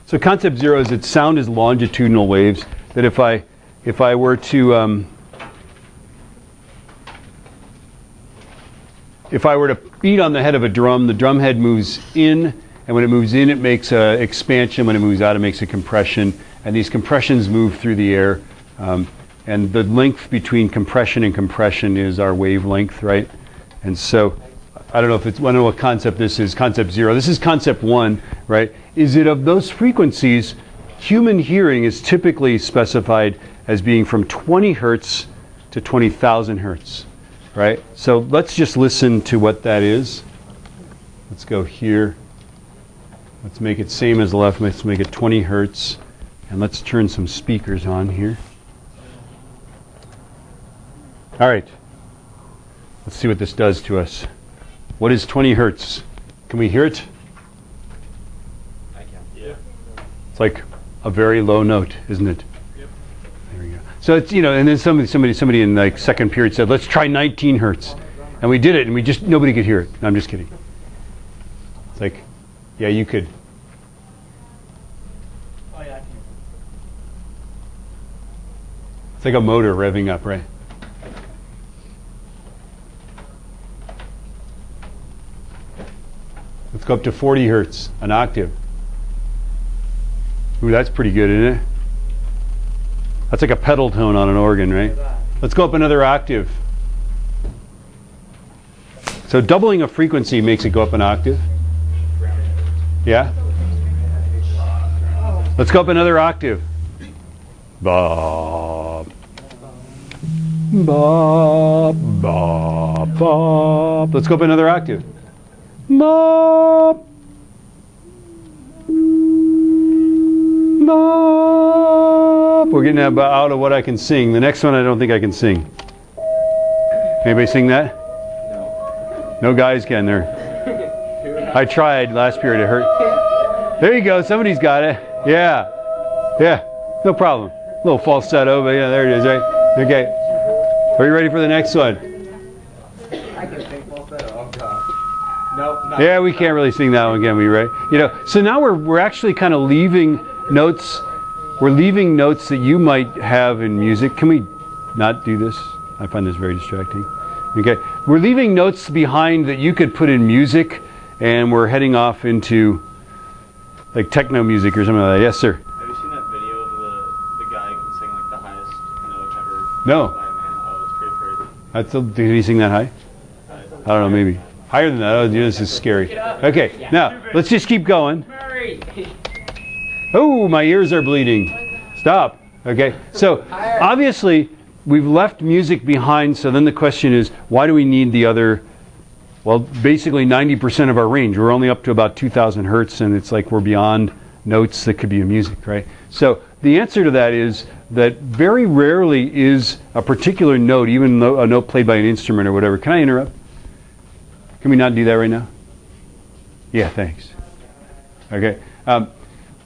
So concept zero is that sound is longitudinal waves. That if I were to beat on the head of a drum, the drum head moves in, and when it moves in, it makes an expansion. When it moves out, it makes a compression. And these compressions move through the air. And the length between compression and compression is our wavelength, right? And so, I don't know what concept this is, concept zero. This is concept one, right? Is it of those frequencies, human hearing is typically specified as being from 20 hertz to 20,000 hertz, right? So let's just listen to what that is. Let's go here. Let's make it same as the left. Let's make it 20 hertz. And let's turn some speakers on here. All right. Let's see what this does to us. What is 20 hertz? Can we hear it? I can. Yeah. It's like a very low note, isn't it? Yep. There we go. So it's, and then somebody in like second period said, let's try 19 hertz. And we did it, and nobody could hear it. No, I'm just kidding. It's like, yeah, you could. Oh, yeah, I can. It's like a motor revving up, right? Let's go up to 40 hertz, an octave. Ooh, that's pretty good, isn't it? That's like a pedal tone on an organ, right? Let's go up another octave. So doubling a frequency makes it go up an octave. Yeah? Let's go up another octave. Bob. Bob, bob, bob. Let's go up another octave. Bob. Bob. We're getting out of what I can sing. The next one I don't think I can sing. Anybody sing that? No. No guys can there. I tried last period, it hurt. There you go, somebody's got it. Yeah. Yeah, no problem. A little falsetto, but yeah, there it is, right? Okay. Are you ready for the next one? I can sing falsetto. Oh, God. Nope. Yeah, we can't really sing that one, can we, right? So now we're actually kind of leaving notes. We're leaving notes that you might have in music. Can we not do this? I find this very distracting. Okay, we're leaving notes behind that you could put in music, and we're heading off into like techno music or something like that. Yes, sir. Have you seen that video of the guy who can sing like the highest note ever? No. By a man? Oh, it's pretty crazy. Did he sing that high? I don't know, maybe. Higher than that. Oh, this is scary. Okay, now, let's just keep going. Oh, my ears are bleeding. Stop. Okay, so obviously we've left music behind, so then the question is, why do we need the other, well, basically 90% of our range. We're only up to about 2,000 hertz, and it's like we're beyond notes that could be in music, right? So the answer to that is that very rarely is a particular note, even though a note played by an instrument or whatever. Can I interrupt? Can we not do that right now? Yeah, thanks. Okay.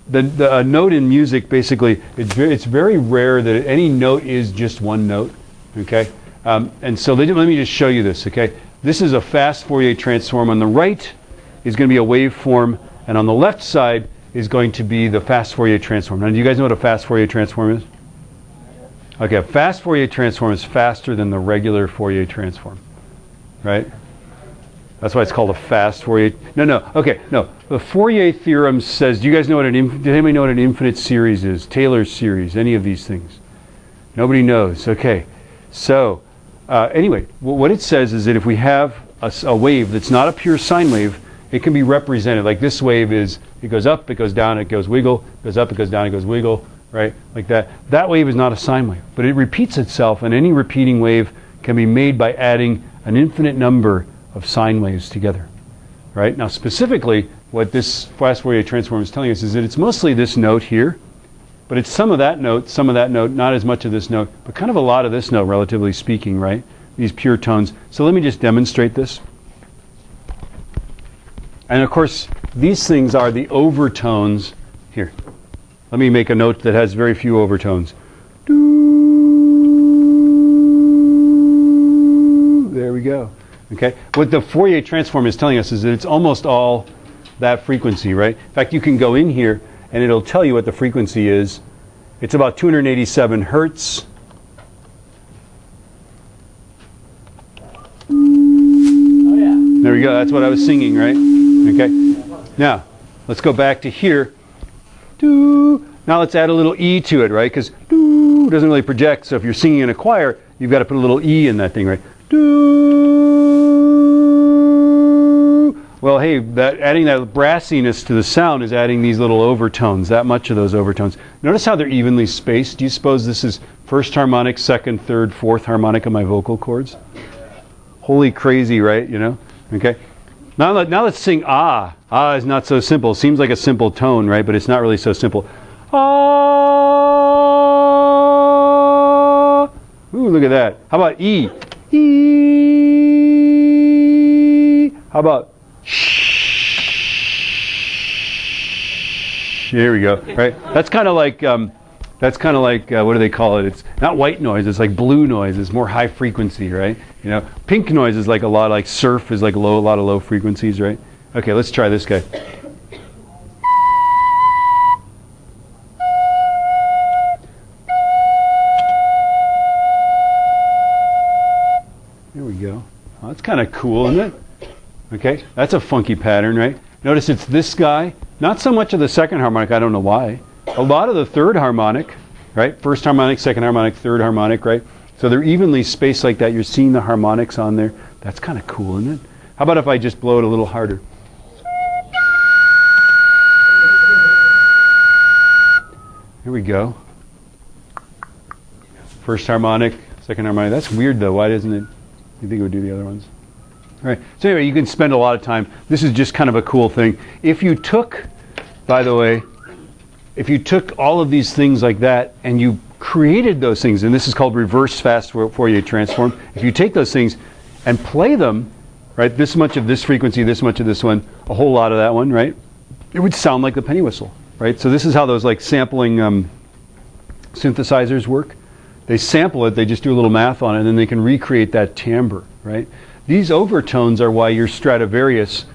The note in music, basically, it's very rare that any note is just one note. Okay. And so let me just show you this. Okay. This is a fast Fourier transform. On the right is going to be a waveform, and on the left side is going to be the fast Fourier transform. Now, do you guys know what a fast Fourier transform is? Okay, a fast Fourier transform is faster than the regular Fourier transform, right? That's why it's called a fast Fourier. No. The Fourier theorem says, do you guys know does anybody know what an infinite series is? Taylor's series, any of these things? Nobody knows. Okay. So, anyway, what it says is that if we have a wave that's not a pure sine wave, it can be represented. Like this wave is, it goes up, it goes down, it goes wiggle, it goes up, it goes down, it goes wiggle, right? Like that. That wave is not a sine wave, but it repeats itself, and any repeating wave can be made by adding an infinite number of sine waves together, right? Now, specifically, what this fast Fourier transform is telling us is that it's mostly this note here, but it's some of that note, not as much of this note, but kind of a lot of this note, relatively speaking, right? These pure tones. So let me just demonstrate this. And of course, these things are the overtones here. Let me make a note that has very few overtones. There we go. Okay. What the Fourier transform is telling us is that it's almost all that frequency, right? In fact, you can go in here and it'll tell you what the frequency is. It's about 287 hertz. There we go. That's what I was singing, right? Okay. Now, let's go back to here. Doo. Now let's add a little E to it, right? Because doo doesn't really project. So if you're singing in a choir, you've got to put a little E in that thing, right? Doo. Well, hey, adding that brassiness to the sound is adding these little overtones, that much of those overtones. Notice how they're evenly spaced. Do you suppose this is first harmonic, second, third, fourth harmonic of my vocal cords? Holy crazy, right? You know? Okay. Now let's sing ah. Ah is not so simple. Seems like a simple tone, right? But it's not really so simple. Ah. Ooh, look at that. How about E? E. How about shh? Here we go. Right. That's kind of like what do they call it? It's not white noise. It's like blue noise. It's more high frequency, right? You know, pink noise is like a lot like surf is like a lot of low frequencies, right? Okay, let's try this guy. There we go. Oh, that's kind of cool, isn't it? Okay, that's a funky pattern, right? Notice it's this guy. Not so much of the second harmonic. I don't know why. A lot of the third harmonic, right? First harmonic, second harmonic, third harmonic, right? So they're evenly spaced like that. You're seeing the harmonics on there. That's kind of cool, isn't it? How about if I just blow it a little harder? Here we go. First harmonic, second harmonic. That's weird though. Why doesn't it? You think it would do the other ones? All right. So anyway, you can spend a lot of time. This is just kind of a cool thing. If you took, by the way, if you took all of these things like that and you created those things, and this is called reverse fast Fourier transform, if you take those things and play them, right, this much of this frequency, this much of this one, a whole lot of that one, right, it would sound like the penny whistle, right? So this is how those like sampling synthesizers work. They sample it, they just do a little math on it, and then they can recreate that timbre, right? These overtones are why your Stradivarius,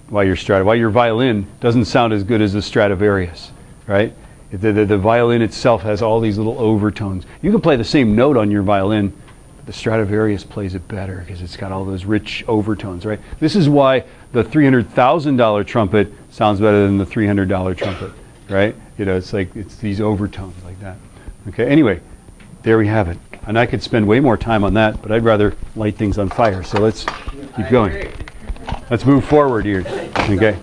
why your violin doesn't sound as good as the Stradivarius. Right? The violin itself has all these little overtones. You can play the same note on your violin, but the Stradivarius plays it better because it's got all those rich overtones, right? This is why the $300,000 trumpet sounds better than the $300 trumpet, right? You know, it's like, it's these overtones like that. Okay, anyway, there we have it. And I could spend way more time on that, but I'd rather light things on fire. So let's keep going. Let's move forward here, okay?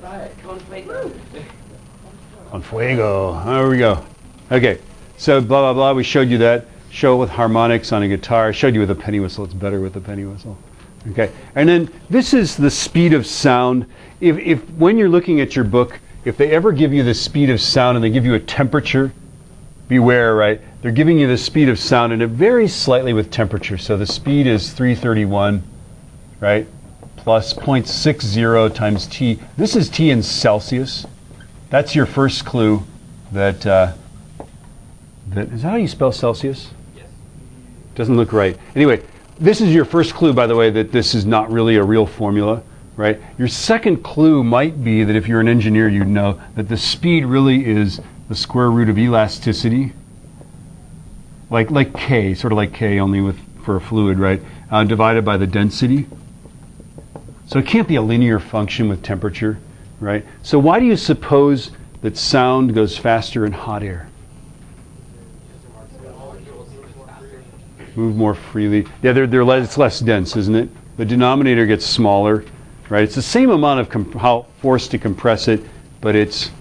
On fuego. There we go. Okay, so blah, blah, blah. We showed you that. Show it with harmonics on a guitar. Showed you with a penny whistle. It's better with a penny whistle. Okay, and then this is the speed of sound. If when you're looking at your book, if they ever give you the speed of sound and they give you a temperature, beware, right? They're giving you the speed of sound and it varies slightly with temperature. So the speed is 331, right? Plus 0.60 times T. This is T in Celsius. That's your first clue that, is that how you spell Celsius? Yes. Doesn't look right. Anyway, this is your first clue, by the way, that this is not really a real formula, right? Your second clue might be that if you're an engineer, you'd know that the speed really is the square root of elasticity, like K, sort of like K, only for a fluid, right? Divided by the density. So it can't be a linear function with temperature. Right? So why do you suppose that sound goes faster in hot air? Move more freely. Yeah, it's less dense, isn't it? The denominator gets smaller, right? It's the same amount of force to compress it, but it's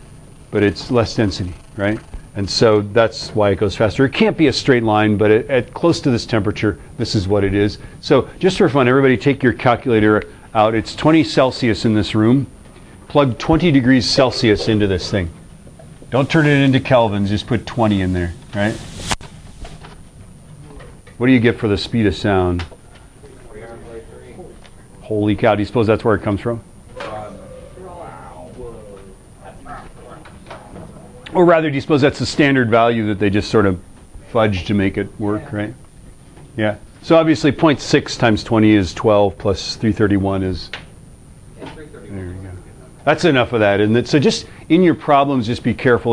less density, right? And so that's why it goes faster. It can't be a straight line, but at close to this temperature, this is what it is. So just for fun, everybody take your calculator out. It's 20 Celsius in this room. Plug 20 degrees Celsius into this thing. Don't turn it into kelvins, just put 20 in there, right? What do you get for the speed of sound? Holy cow, do you suppose that's where it comes from? Or rather, do you suppose that's the standard value that they just sort of fudge to make it work, right? Yeah. So obviously 0.6 times 20 is 12 plus 331 is... There you go. That's enough of that, isn't it? So just in your problems, just be careful